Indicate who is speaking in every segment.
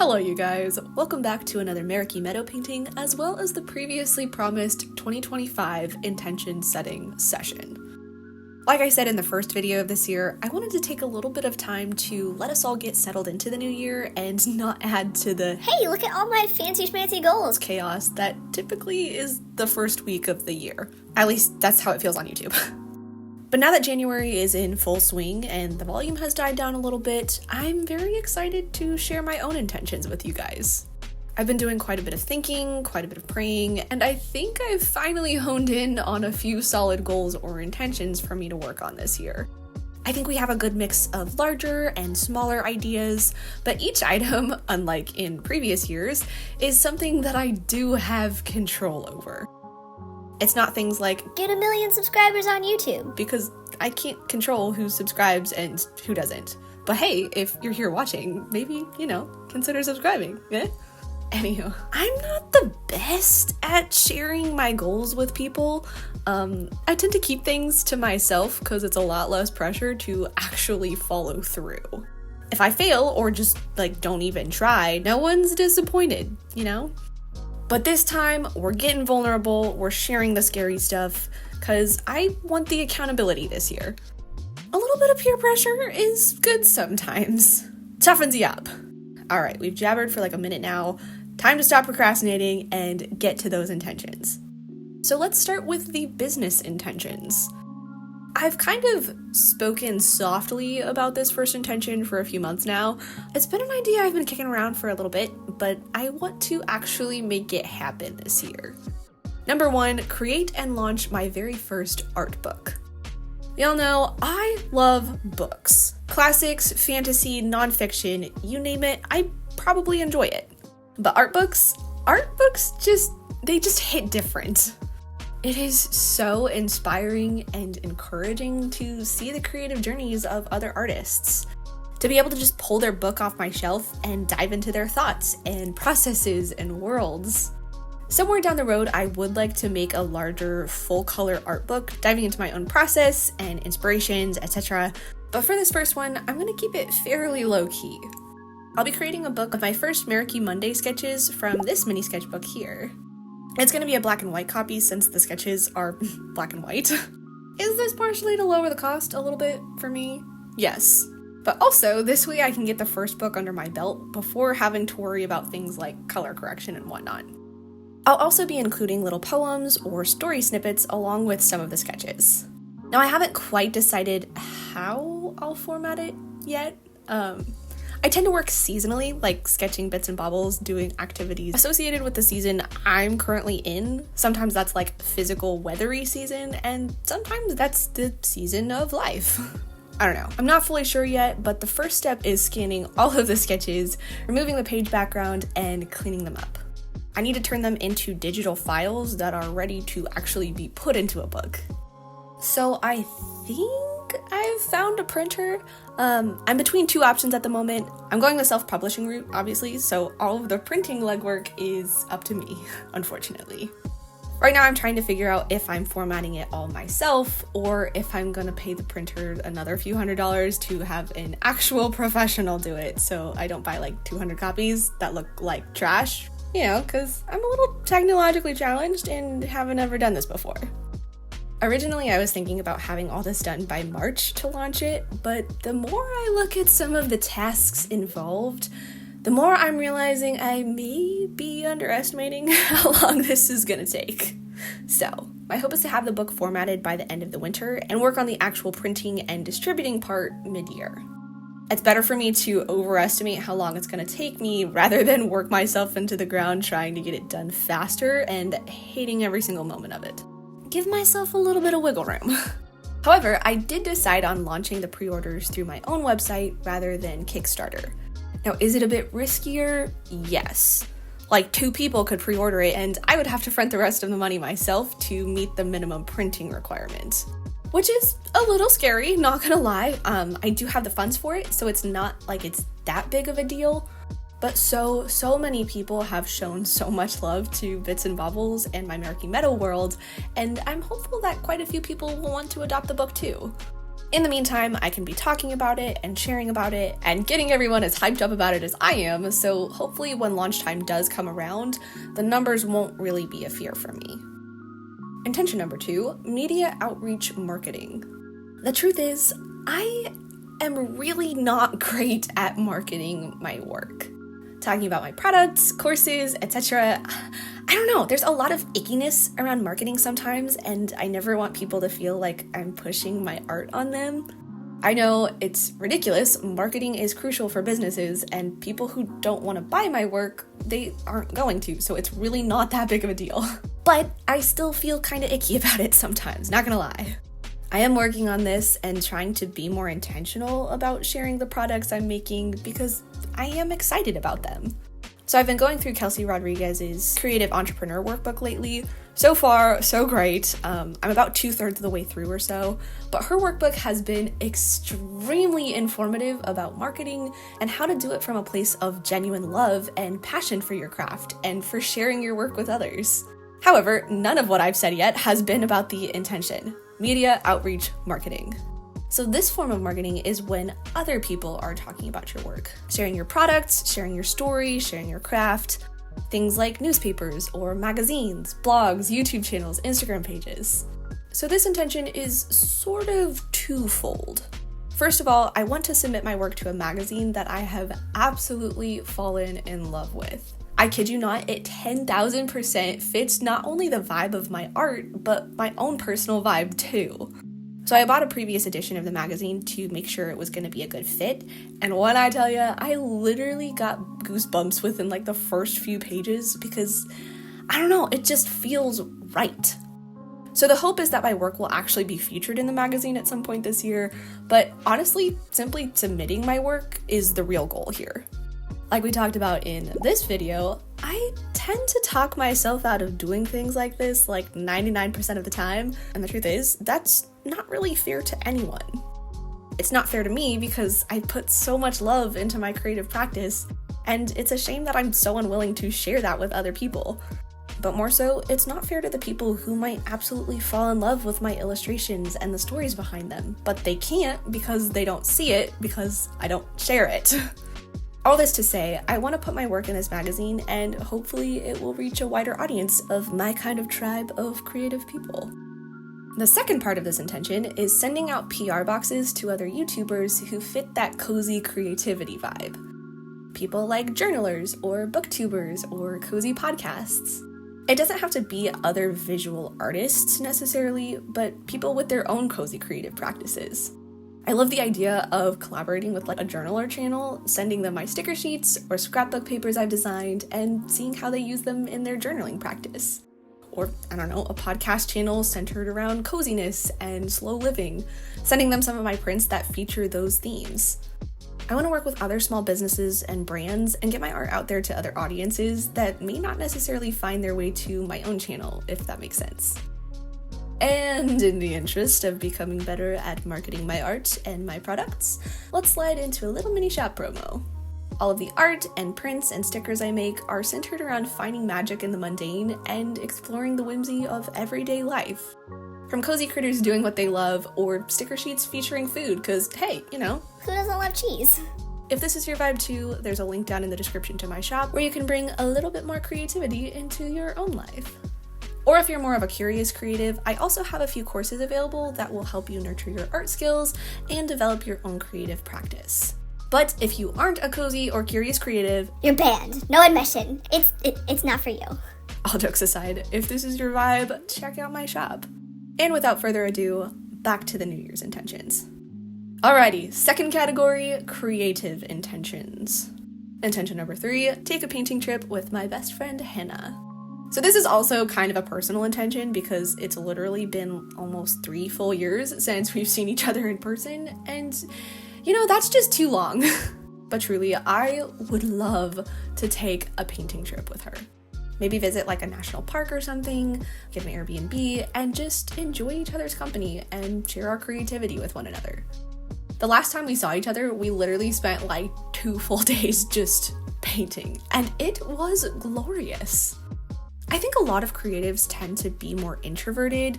Speaker 1: Hello you guys, welcome back to another Meraki Meadow painting as well as the previously promised 2025 intention setting session. Like I said in the first video of this year, I wanted to take a little bit of time to let us all get settled into the new year and not add to the
Speaker 2: "Hey, look at all my fancy schmancy goals"
Speaker 1: chaos that typically is the first week of the year. At least that's how it feels on YouTube. But now that January is in full swing and the volume has died down a little bit, I'm very excited to share my own intentions with you guys. I've been doing quite a bit of thinking, quite a bit of praying, and I think I've finally honed in on a few solid goals or intentions for me to work on this year. I think we have a good mix of larger and smaller ideas, but each item, unlike in previous years, is something that I do have control over. It's not things like,
Speaker 2: "Get 1 million subscribers on YouTube,"
Speaker 1: because I can't control who subscribes and who doesn't. But hey, if you're here watching, maybe, consider subscribing, eh? Anywho, I'm not the best at sharing my goals with people. I tend to keep things to myself because it's a lot less pressure to actually follow through. If I fail or just don't even try, no one's disappointed, But this time, we're getting vulnerable, we're sharing the scary stuff, because I want the accountability this year. A little bit of peer pressure is good sometimes. Toughens you up. Alright, we've jabbered for a minute now. Time to stop procrastinating and get to those intentions. So let's start with the business intentions. I've kind of spoken softly about this first intention for a few months now. It's been an idea I've been kicking around for a little bit, but I want to actually make it happen this year. Number 1, create and launch my very first art book. Y'all know I love books. Classics, fantasy, nonfiction, you name it, I probably enjoy it. But art books just hit different. It is so inspiring and encouraging to see the creative journeys of other artists. To be able to just pull their book off my shelf and dive into their thoughts and processes and worlds. Somewhere down the road, I would like to make a larger full-color art book, diving into my own process and inspirations, etc. But for this first one, I'm going to keep it fairly low-key. I'll be creating a book of my first Meraki Monday sketches from this mini sketchbook here. It's going to be a black and white copy since the sketches are black and white. Is this partially to lower the cost a little bit for me? Yes. But also, this way I can get the first book under my belt before having to worry about things like color correction and whatnot. I'll also be including little poems or story snippets along with some of the sketches. Now, I haven't quite decided how I'll format it yet. I tend to work seasonally, like sketching bits and bobbles, doing activities associated with the season I'm currently in. Sometimes that's physical weathery season, and sometimes that's the season of life. I don't know. I'm not fully sure yet, but the first step is scanning all of the sketches, removing the page background, and cleaning them up. I need to turn them into digital files that are ready to actually be put into a book. So I think I've found a printer. I'm between 2 options at the moment. I'm going the self-publishing route, obviously, so all of the printing legwork is up to me, unfortunately. Right now I'm trying to figure out if I'm formatting it all myself or if I'm gonna pay the printer another few $100s to have an actual professional do it so I don't buy 200 copies that look like trash, because I'm a little technologically challenged and haven't ever done this before. Originally, I was thinking about having all this done by March to launch it, but the more I look at some of the tasks involved, the more I'm realizing I may be underestimating how long this is gonna take. So, my hope is to have the book formatted by the end of the winter and work on the actual printing and distributing part mid-year. It's better for me to overestimate how long it's gonna take me rather than work myself into the ground trying to get it done faster and hating every single moment of it. Give myself a little bit of wiggle room. However, I did decide on launching the pre-orders through my own website rather than Kickstarter. Now, is it a bit riskier? Yes. 2 people could pre-order it and I would have to front the rest of the money myself to meet the minimum printing requirement. Which is a little scary, not gonna lie. I do have the funds for it, so it's not it's that big of a deal. But so many people have shown so much love to Bits and Bobbles and my Meraki Meadow world, and I'm hopeful that quite a few people will want to adopt the book too. In the meantime, I can be talking about it and sharing about it and getting everyone as hyped up about it as I am, so hopefully when launch time does come around, the numbers won't really be a fear for me. Intention number 2, media outreach marketing. The truth is, I am really not great at marketing my work. Talking about my products, courses, etc. I don't know, there's a lot of ickiness around marketing sometimes, and I never want people to feel like I'm pushing my art on them. I know it's ridiculous, marketing is crucial for businesses, and people who don't want to buy my work, they aren't going to, so it's really not that big of a deal. But I still feel kind of icky about it sometimes, not gonna lie. I am working on this and trying to be more intentional about sharing the products I'm making because I am excited about them. So I've been going through Kelsey Rodriguez's Creative Entrepreneur Workbook lately. So far, so great. I'm about 2/3 of the way through or so, but her workbook has been extremely informative about marketing and how to do it from a place of genuine love and passion for your craft and for sharing your work with others. However, none of what I've said yet has been about the intention. Media outreach marketing. So this form of marketing is when other people are talking about your work, sharing your products, sharing your story, sharing your craft, things like newspapers or magazines, blogs, YouTube channels, Instagram pages. So this intention is sort of twofold. First of all, I want to submit my work to a magazine that I have absolutely fallen in love with. I kid you not, it 10,000% fits not only the vibe of my art, but my own personal vibe too. So I bought a previous edition of the magazine to make sure it was going to be a good fit, and when I tell you, I literally got goosebumps within like the first few pages because, I don't know, it just feels right. So the hope is that my work will actually be featured in the magazine at some point this year, but honestly, simply submitting my work is the real goal here. Like we talked about in this video, I tend to talk myself out of doing things like this like 99% of the time, and the truth is, that's not really fair to anyone. It's not fair to me because I put so much love into my creative practice, and it's a shame that I'm so unwilling to share that with other people. But more so, it's not fair to the people who might absolutely fall in love with my illustrations and the stories behind them, but they can't because they don't see it because I don't share it. All this to say, I want to put my work in this magazine and hopefully it will reach a wider audience of my kind of tribe of creative people. The second part of this intention is sending out PR boxes to other YouTubers who fit that cozy creativity vibe. People like journalers or booktubers or cozy podcasts. It doesn't have to be other visual artists necessarily, but people with their own cozy creative practices. I love the idea of collaborating with like a journaler channel, sending them my sticker sheets or scrapbook papers I've designed, and seeing how they use them in their journaling practice. Or, I don't know, a podcast channel centered around coziness and slow living, sending them some of my prints that feature those themes. I want to work with other small businesses and brands and get my art out there to other audiences that may not necessarily find their way to my own channel, if that makes sense. And in the interest of becoming better at marketing my art and my products, let's slide into a little mini shop promo. All of the art and prints and stickers I make are centered around finding magic in the mundane and exploring the whimsy of everyday life. From cozy critters doing what they love, or sticker sheets featuring food, cause hey, you know.
Speaker 2: Who doesn't love cheese?
Speaker 1: If this is your vibe too, there's a link down in the description to my shop where you can bring a little bit more creativity into your own life. Or if you're more of a curious creative, I also have a few courses available that will help you nurture your art skills and develop your own creative practice. But if you aren't a cozy or curious creative,
Speaker 2: you're banned. No admission. It's not for you.
Speaker 1: All jokes aside, if this is your vibe, check out my shop. And without further ado, back to the New Year's intentions. Alrighty, second category, creative intentions. Intention number 3, take a painting trip with my best friend Hannah. So this is also kind of a personal intention because it's literally been almost 3 full years since we've seen each other in person, and you know, that's just too long. But truly, I would love to take a painting trip with her. Maybe visit like a national park or something, get an Airbnb, and just enjoy each other's company and share our creativity with one another. The last time we saw each other, we literally spent like 2 full days just painting, and it was glorious. I think a lot of creatives tend to be more introverted,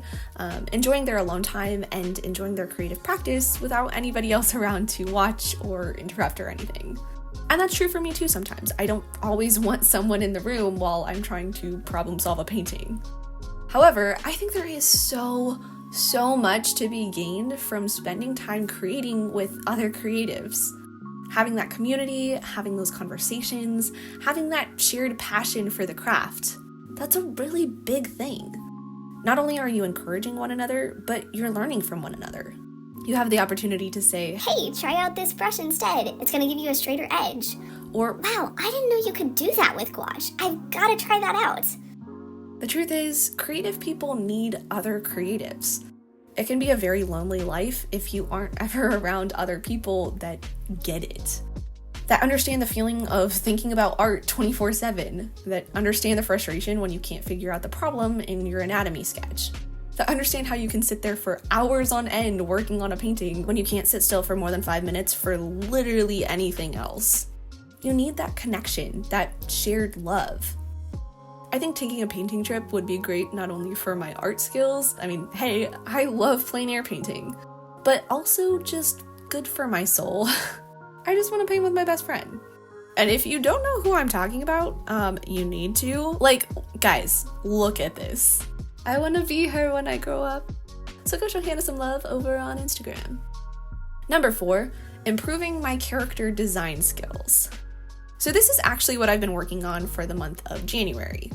Speaker 1: enjoying their alone time and enjoying their creative practice without anybody else around to watch or interrupt or anything. And that's true for me too sometimes. I don't always want someone in the room while I'm trying to problem solve a painting. However, I think there is so much to be gained from spending time creating with other creatives. Having that community, having those conversations, having that shared passion for the craft. That's a really big thing. Not only are you encouraging one another, but you're learning from one another. You have the opportunity to say,
Speaker 2: hey, try out this brush instead. It's going to give you a straighter edge.
Speaker 1: Or,
Speaker 2: wow, I didn't know you could do that with gouache. I've got to try that out.
Speaker 1: The truth is, creative people need other creatives. It can be a very lonely life if you aren't ever around other people that get it. That understand the feeling of thinking about art 24/7, that understand the frustration when you can't figure out the problem in your anatomy sketch, that understand how you can sit there for hours on end working on a painting when you can't sit still for more than 5 minutes for literally anything else. You need that connection, that shared love. I think taking a painting trip would be great not only for my art skills, I mean, hey, I love plein air painting, but also just good for my soul. I just want to paint with my best friend. And if you don't know who I'm talking about, you need to. Like, guys, look at this. I want to be her when I grow up. So go show Hannah some love over on Instagram. Number 4, improving my character design skills. So this is actually what I've been working on for the month of January.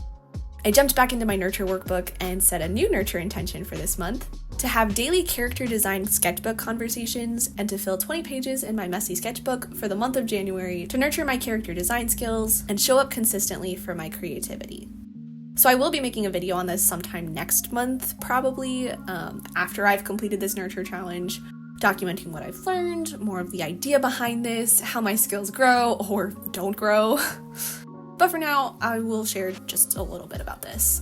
Speaker 1: I jumped back into my nurture workbook and set a new nurture intention for this month to have daily character design sketchbook conversations and to fill 20 pages in my messy sketchbook for the month of January to nurture my character design skills and show up consistently for my creativity. So I will be making a video on this sometime next month, probably after I've completed this nurture challenge, documenting what I've learned, more of the idea behind this, how my skills grow or don't grow. But for now, I will share just a little bit about this.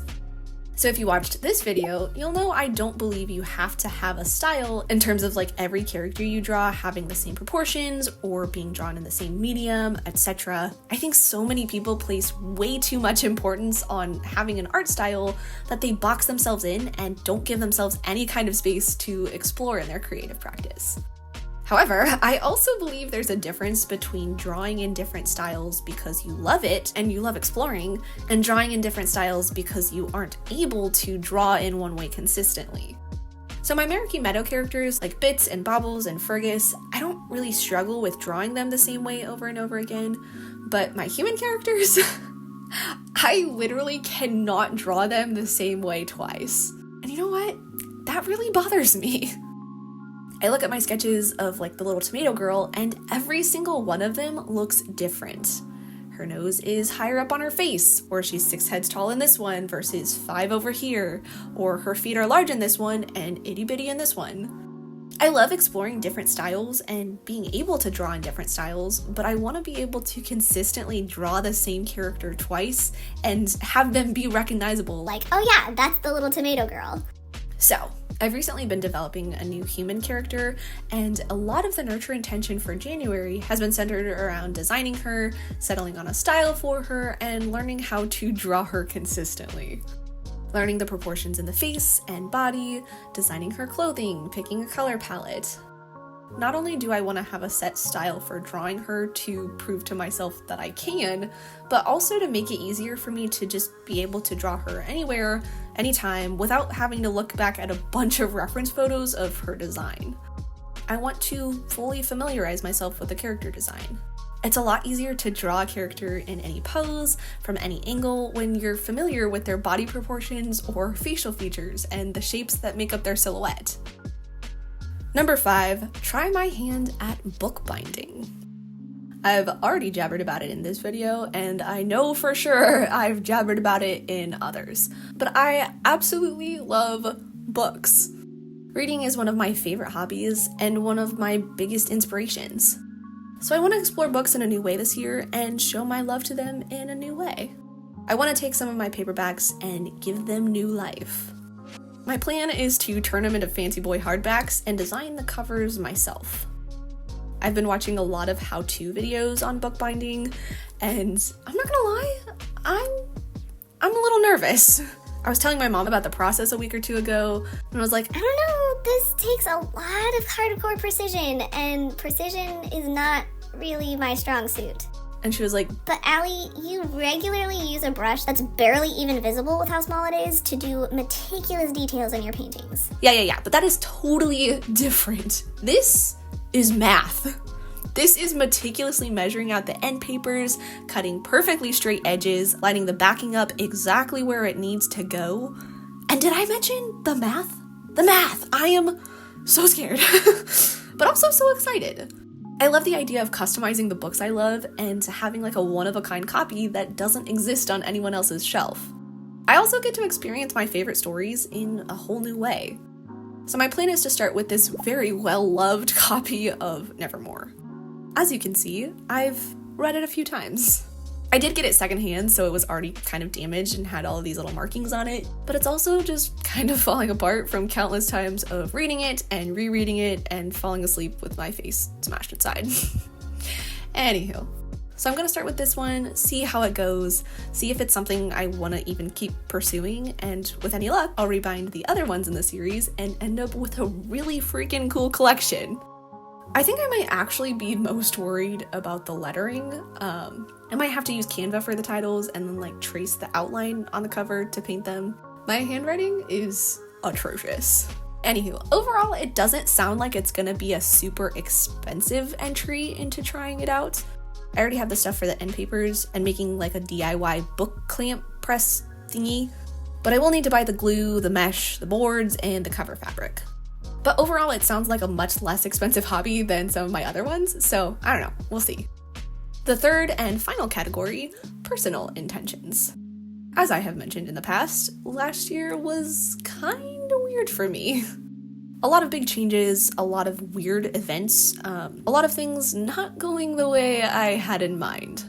Speaker 1: So if you watched this video, you'll know I don't believe you have to have a style in terms of like every character you draw having the same proportions or being drawn in the same medium, etc. I think so many people place way too much importance on having an art style that they box themselves in and don't give themselves any kind of space to explore in their creative practice. However, I also believe there's a difference between drawing in different styles because you love it and you love exploring, and drawing in different styles because you aren't able to draw in one way consistently. So my Meraki Meadow characters, like Bits and Bobbles and Fergus, I don't really struggle with drawing them the same way over and over again, but my human characters, I literally cannot draw them the same way twice. And you know what? That really bothers me. I look at my sketches of like the little tomato girl and every single one of them looks different. Her nose is higher up on her face, or she's 6 heads tall in this one versus 5 over here, or her feet are large in this one and itty bitty in this one. I love exploring different styles and being able to draw in different styles, but I want to be able to consistently draw the same character twice and have them be recognizable.
Speaker 2: Like, oh yeah, that's the little tomato girl.
Speaker 1: So, I've recently been developing a new human character, and a lot of the nurture intention for January has been centered around designing her, settling on a style for her, and learning how to draw her consistently. Learning the proportions in the face and body, designing her clothing, picking a color palette. Not only do I want to have a set style for drawing her to prove to myself that I can, but also to make it easier for me to just be able to draw her anywhere, anytime, without having to look back at a bunch of reference photos of her design. I want to fully familiarize myself with the character design. It's a lot easier to draw a character in any pose, from any angle, when you're familiar with their body proportions or facial features and the shapes that make up their silhouette. Number 5, try my hand at bookbinding. I've already jabbered about it in this video, and I know for sure I've jabbered about it in others, but I absolutely love books. Reading is one of my favorite hobbies and one of my biggest inspirations. So I want to explore books in a new way this year and show my love to them in a new way. I want to take some of my paperbacks and give them new life. My plan is to turn them into fancy boy hardbacks and design the covers myself. I've been watching a lot of how-to videos on bookbinding, and I'm not gonna lie, I'm I'm a little nervous. I was telling my mom about the process a week or two ago, and I was like,
Speaker 2: I don't know, this takes a lot of hardcore precision, and precision is not really my strong suit.
Speaker 1: And she was like,
Speaker 2: but Allie, you regularly use a brush that's barely even visible with how small it is to do meticulous details in your paintings.
Speaker 1: Yeah, but that is totally different. This is math. This is meticulously measuring out the end papers, cutting perfectly straight edges, lining the backing up exactly where it needs to go. And did I mention the math? The math! I am so scared, but also so excited. I love the idea of customizing the books I love and having like a one-of-a-kind copy that doesn't exist on anyone else's shelf. I also get to experience my favorite stories in a whole new way. So my plan is to start with this very well-loved copy of Nevermore. As you can see, I've read it a few times. I did get it secondhand, so it was already kind of damaged and had all of these little markings on it, but it's also just kind of falling apart from countless times of reading it and rereading it and falling asleep with my face smashed inside. Anywho, so I'm gonna start with this one, see how it goes, see if it's something I wanna even keep pursuing, and with any luck, I'll rebind the other ones in the series and end up with a really freaking cool collection. I think I might actually be most worried about the lettering. I might have to use Canva for the titles and then like trace the outline on the cover to paint them. My handwriting is atrocious. Anywho, overall, it doesn't sound like it's gonna be a super expensive entry into trying it out. I already have the stuff for the end papers and making like a DIY book clamp press thingy, but I will need to buy the glue, the mesh, the boards, and the cover fabric. But overall, it sounds like a much less expensive hobby than some of my other ones, so I don't know, we'll see. The third and final category, personal intentions. As I have mentioned in the past, last year was kind of weird for me. A lot of big changes, a lot of weird events, a lot of things not going the way I had in mind.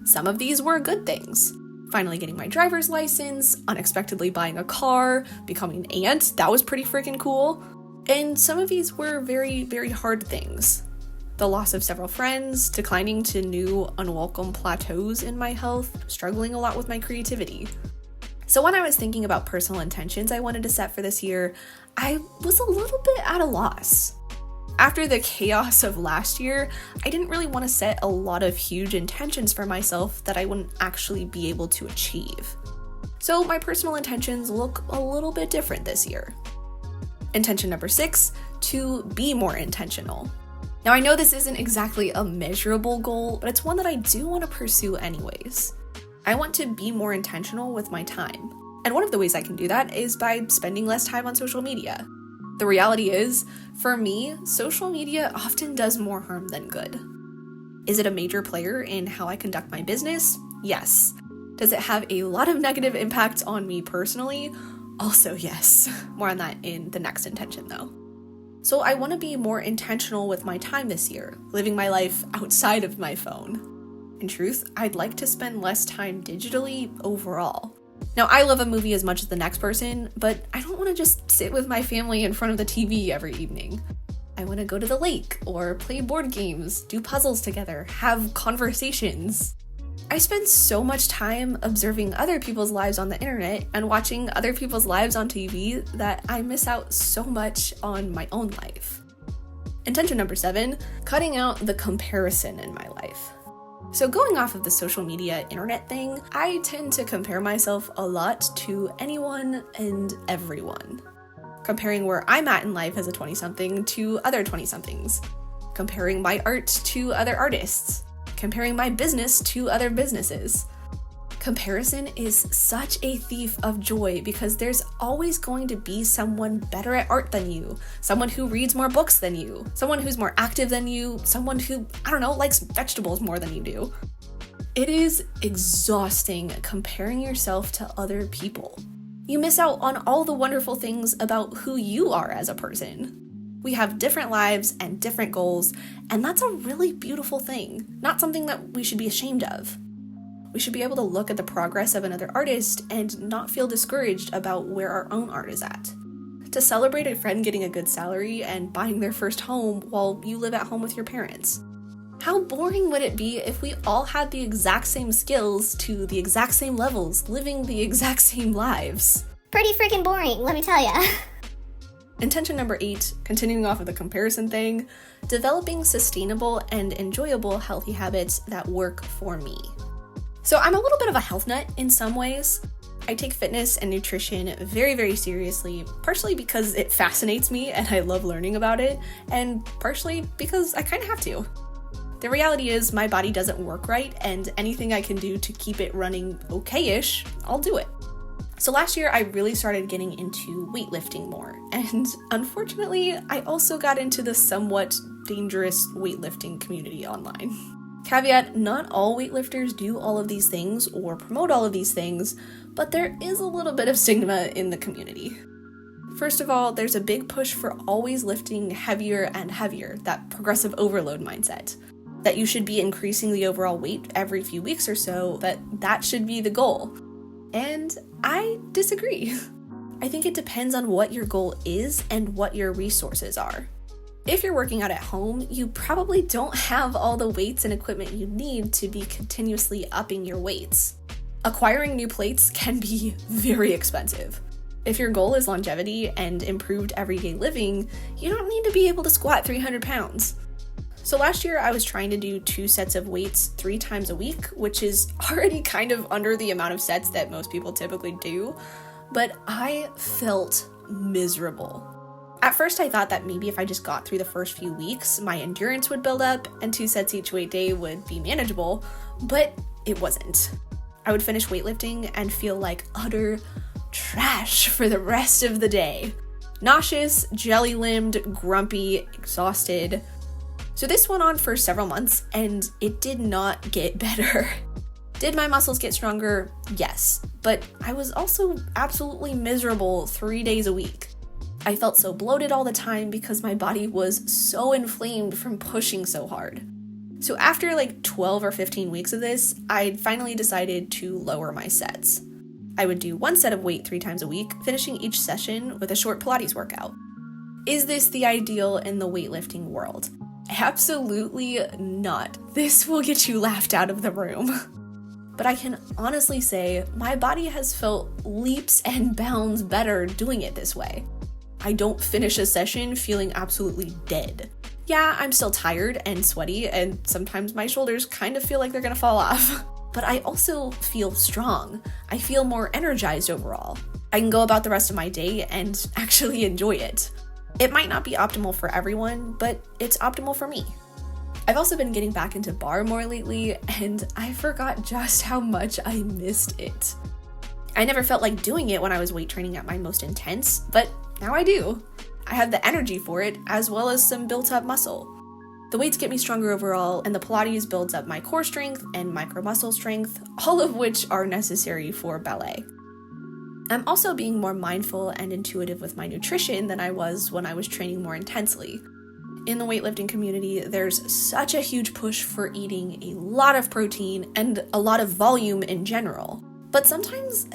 Speaker 1: Some of these were good things. Finally getting my driver's license, unexpectedly buying a car, becoming an aunt, that was pretty freaking cool. And some of these were very, very hard things. The loss of several friends, declining to new unwelcome plateaus in my health, struggling a lot with my creativity. So when I was thinking about personal intentions I wanted to set for this year, I was a little bit at a loss. After the chaos of last year, I didn't really want to set a lot of huge intentions for myself that I wouldn't actually be able to achieve. So my personal intentions look a little bit different this year. Intention number 6, to be more intentional. Now I know this isn't exactly a measurable goal, but it's one that I do want to pursue anyways. I want to be more intentional with my time. And one of the ways I can do that is by spending less time on social media. The reality is, for me, social media often does more harm than good. Is it a major player in how I conduct my business? Yes. Does it have a lot of negative impact on me personally? Also yes. More on that in the next intention though. So I want to be more intentional with my time this year, living my life outside of my phone. In truth, I'd like to spend less time digitally overall. Now, I love a movie as much as the next person, but I don't want to just sit with my family in front of the TV every evening. I want to go to the lake, or play board games, do puzzles together, have conversations. I spend so much time observing other people's lives on the internet and watching other people's lives on TV that I miss out so much on my own life. Intention number 7, cutting out the comparison in my life. So going off of the social media internet thing, I tend to compare myself a lot to anyone and everyone. Comparing where I'm at in life as a 20-something to other 20-somethings. Comparing my art to other artists. Comparing my business to other businesses. Comparison is such a thief of joy because there's always going to be someone better at art than you, someone who reads more books than you, someone who's more active than you, someone who, likes vegetables more than you do. It is exhausting comparing yourself to other people. You miss out on all the wonderful things about who you are as a person. We have different lives and different goals, and that's a really beautiful thing, not something that we should be ashamed of. We should be able to look at the progress of another artist and not feel discouraged about where our own art is at. To celebrate a friend getting a good salary and buying their first home while you live at home with your parents. How boring would it be if we all had the exact same skills to the exact same levels, living the exact same lives?
Speaker 2: Pretty freaking boring, let me tell ya.
Speaker 1: Intention number 8, continuing off of the comparison thing, developing sustainable and enjoyable healthy habits that work for me. So I'm a little bit of a health nut in some ways. I take fitness and nutrition very, very seriously, partially because it fascinates me and I love learning about it, and partially because I kind of have to. The reality is my body doesn't work right, and anything I can do to keep it running okay-ish, I'll do it. So last year, I really started getting into weightlifting more, and unfortunately, I also got into the somewhat dangerous weightlifting community online. Caveat, not all weightlifters do all of these things or promote all of these things, but there is a little bit of stigma in the community. First of all, there's a big push for always lifting heavier and heavier, that progressive overload mindset. That you should be increasing the overall weight every few weeks or so, that should be the goal. And I disagree. I think it depends on what your goal is and what your resources are. If you're working out at home, you probably don't have all the weights and equipment you need to be continuously upping your weights. Acquiring new plates can be very expensive. If your goal is longevity and improved everyday living, you don't need to be able to squat 300 pounds. So last year I was trying to do 2 sets of weights 3 times a week, which is already kind of under the amount of sets that most people typically do, but I felt miserable. At first I thought that maybe if I just got through the first few weeks, my endurance would build up and 2 sets each weight day would be manageable, but it wasn't. I would finish weightlifting and feel like utter trash for the rest of the day. Nauseous, jelly-limbed, grumpy, exhausted. So this went on for several months, and it did not get better. Did my muscles get stronger? Yes, but I was also absolutely miserable 3 days a week. I felt so bloated all the time because my body was so inflamed from pushing so hard. So after like 12 or 15 weeks of this, I finally decided to lower my sets. I would do 1 set of weight 3 times a week, finishing each session with a short Pilates workout. Is this the ideal in the weightlifting world? Absolutely not. This will get you laughed out of the room. But I can honestly say my body has felt leaps and bounds better doing it this way. I don't finish a session feeling absolutely dead. Yeah, I'm still tired and sweaty, and sometimes my shoulders kind of feel like they're gonna fall off. But I also feel strong. I feel more energized overall. I can go about the rest of my day and actually enjoy it. It might not be optimal for everyone, but it's optimal for me. I've also been getting back into bar more lately, and I forgot just how much I missed it. I never felt like doing it when I was weight training at my most intense, but now I do. I have the energy for it, as well as some built-up muscle. The weights get me stronger overall, and the Pilates builds up my core strength and micro muscle strength, all of which are necessary for ballet. I'm also being more mindful and intuitive with my nutrition than I was when I was training more intensely. In the weightlifting community, there's such a huge push for eating a lot of protein and a lot of volume in general. But sometimes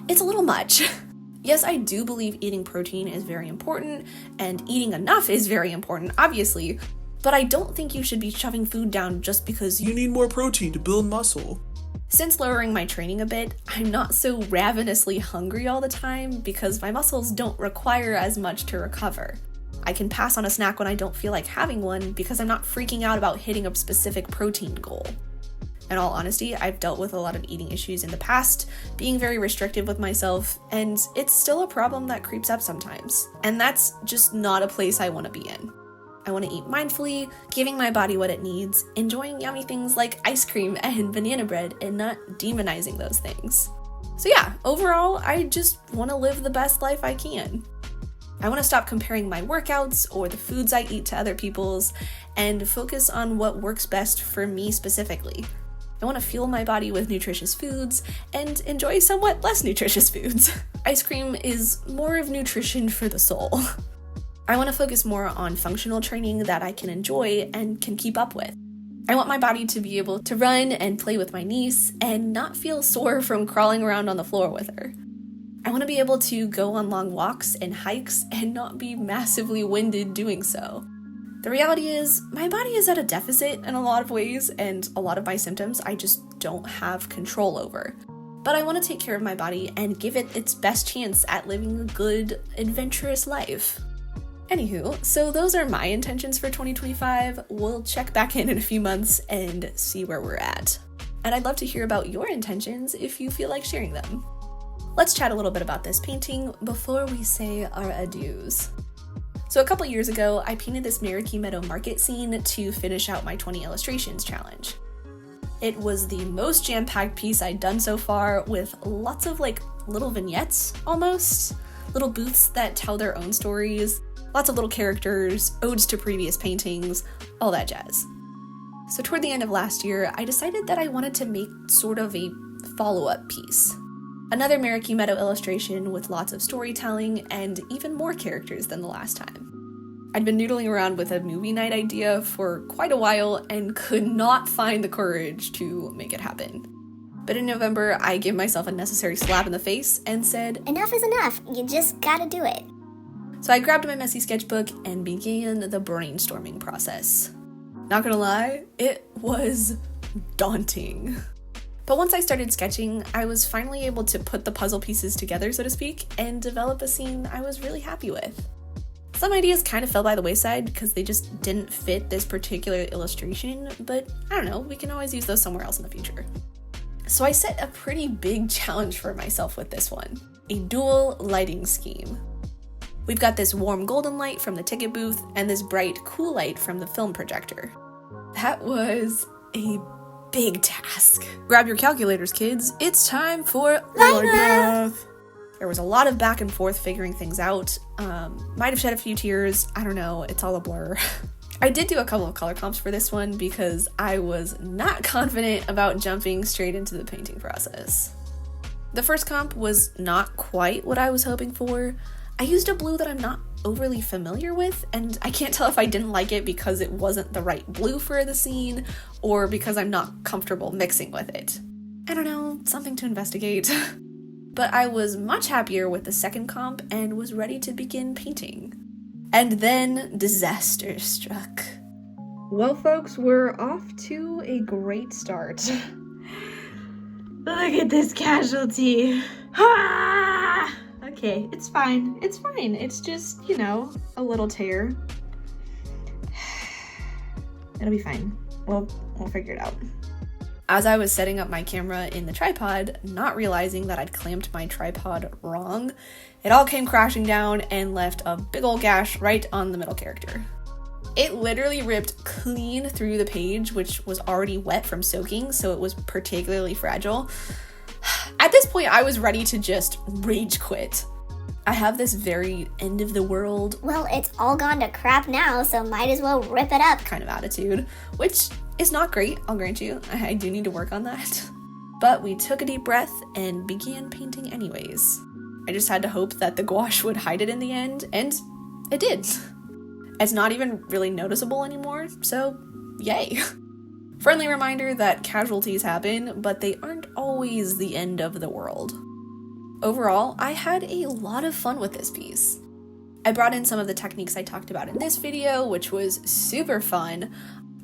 Speaker 1: it's a little much. Yes, I do believe eating protein is very important, and eating enough is very important, obviously, but I don't think you should be shoving food down just because
Speaker 3: you need more protein to build muscle.
Speaker 1: Since lowering my training a bit, I'm not so ravenously hungry all the time because my muscles don't require as much to recover. I can pass on a snack when I don't feel like having one because I'm not freaking out about hitting a specific protein goal. In all honesty, I've dealt with a lot of eating issues in the past, being very restrictive with myself, and it's still a problem that creeps up sometimes. And that's just not a place I want to be in. I want to eat mindfully, giving my body what it needs, enjoying yummy things like ice cream and banana bread, and not demonizing those things. So yeah, overall, I just want to live the best life I can. I want to stop comparing my workouts or the foods I eat to other people's, and focus on what works best for me specifically. I want to fuel my body with nutritious foods and enjoy somewhat less nutritious foods. Ice cream is more of nutrition for the soul. I want to focus more on functional training that I can enjoy and can keep up with. I want my body to be able to run and play with my niece and not feel sore from crawling around on the floor with her. I want to be able to go on long walks and hikes and not be massively winded doing so. The reality is, my body is at a deficit in a lot of ways, and a lot of my symptoms I just don't have control over. But I want to take care of my body and give it its best chance at living a good, adventurous life. Anywho, so those are my intentions for 2025. We'll check back in a few months and see where we're at. And I'd love to hear about your intentions if you feel like sharing them. Let's chat a little bit about this painting before we say our adieus. So a couple years ago, I painted this Meraki Meadow market scene to finish out my 20 illustrations challenge. It was the most jam-packed piece I'd done so far, with lots of little vignettes almost, little booths that tell their own stories, lots of little characters, odes to previous paintings, all that jazz. So toward the end of last year, I decided that I wanted to make sort of a follow-up piece. Another Meraki Meadow illustration with lots of storytelling and even more characters than the last time. I'd been noodling around with a movie night idea for quite a while and could not find the courage to make it happen. But in November, I gave myself a necessary slap in the face and said,
Speaker 2: Enough is enough. You just gotta do it.
Speaker 1: So I grabbed my messy sketchbook and began the brainstorming process. Not gonna lie, it was daunting. But once I started sketching, I was finally able to put the puzzle pieces together, so to speak, and develop a scene I was really happy with. Some ideas kind of fell by the wayside because they just didn't fit this particular illustration, but I don't know, we can always use those somewhere else in the future. So I set a pretty big challenge for myself with this one, a dual lighting scheme. We've got this warm golden light from the ticket booth and this bright cool light from the film projector. That was a big task. Grab your calculators, kids. It's time for
Speaker 2: Line math!
Speaker 1: There was a lot of back and forth figuring things out. Might have shed a few tears. I don't know. It's all a blur. I did do a couple of color comps for this one because I was not confident about jumping straight into the painting process. The first comp was not quite what I was hoping for. I used a blue that I'm not overly familiar with, and I can't tell if I didn't like it because it wasn't the right blue for the scene or because I'm not comfortable mixing with it. I don't know, something to investigate. But I was much happier with the second comp and was ready to begin painting. And then disaster struck. Well, folks, we're off to a great start. Look at this casualty. Ah! Okay, it's fine. It's fine. It's just, a little tear. It'll be fine. We'll figure it out. As I was setting up my camera in the tripod, not realizing that I'd clamped my tripod wrong, it all came crashing down and left a big ol' gash right on the middle character. It literally ripped clean through the page, which was already wet from soaking, so it was particularly fragile. At this point, I was ready to just rage quit. I have this very end of the world,
Speaker 2: Well, it's all gone to crap now, so might as well rip it up.
Speaker 1: kind of attitude, which is not great, I'll grant you. I do need to work on that. But we took a deep breath and began painting anyways. I just had to hope that the gouache would hide it in the end, and it did. It's not even really noticeable anymore, so yay. Friendly reminder that casualties happen, but they aren't always the end of the world. Overall, I had a lot of fun with this piece. I brought in some of the techniques I talked about in this video, which was super fun.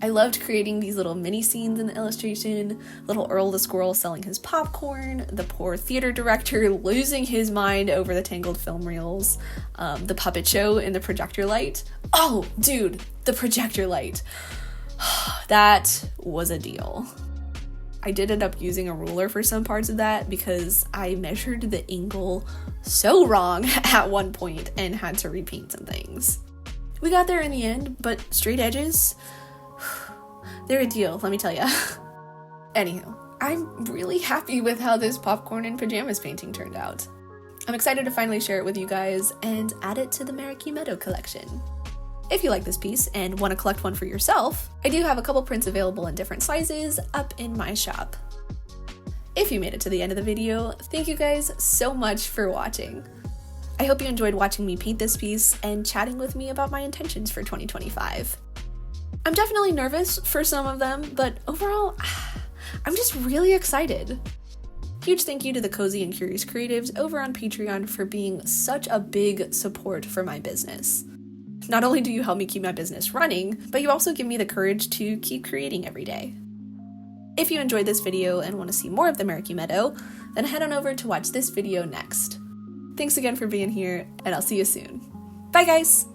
Speaker 1: I loved creating these little mini scenes in the illustration, little Earl the squirrel selling his popcorn, the poor theater director losing his mind over the tangled film reels, the puppet show in the projector light. Oh, dude, the projector light. That was a deal. I did end up using a ruler for some parts of that because I measured the angle so wrong at one point and had to repaint some things. We got there in the end, but straight edges, they're a deal, let me tell ya. Anywho, I'm really happy with how this popcorn and pajamas painting turned out. I'm excited to finally share it with you guys and add it to the Meraki Meadow collection. If you like this piece and want to collect one for yourself, I do have a couple prints available in different sizes up in my shop. If you made it to the end of the video, thank you guys so much for watching. I hope you enjoyed watching me paint this piece and chatting with me about my intentions for 2025. I'm definitely nervous for some of them, but overall, I'm just really excited. Huge thank you to the Cozy and Curious Creatives over on Patreon for being such a big support for my business. Not only do you help me keep my business running, but you also give me the courage to keep creating every day. If you enjoyed this video and want to see more of the Meraki Meadow, then head on over to watch this video next. Thanks again for being here, and I'll see you soon. Bye guys!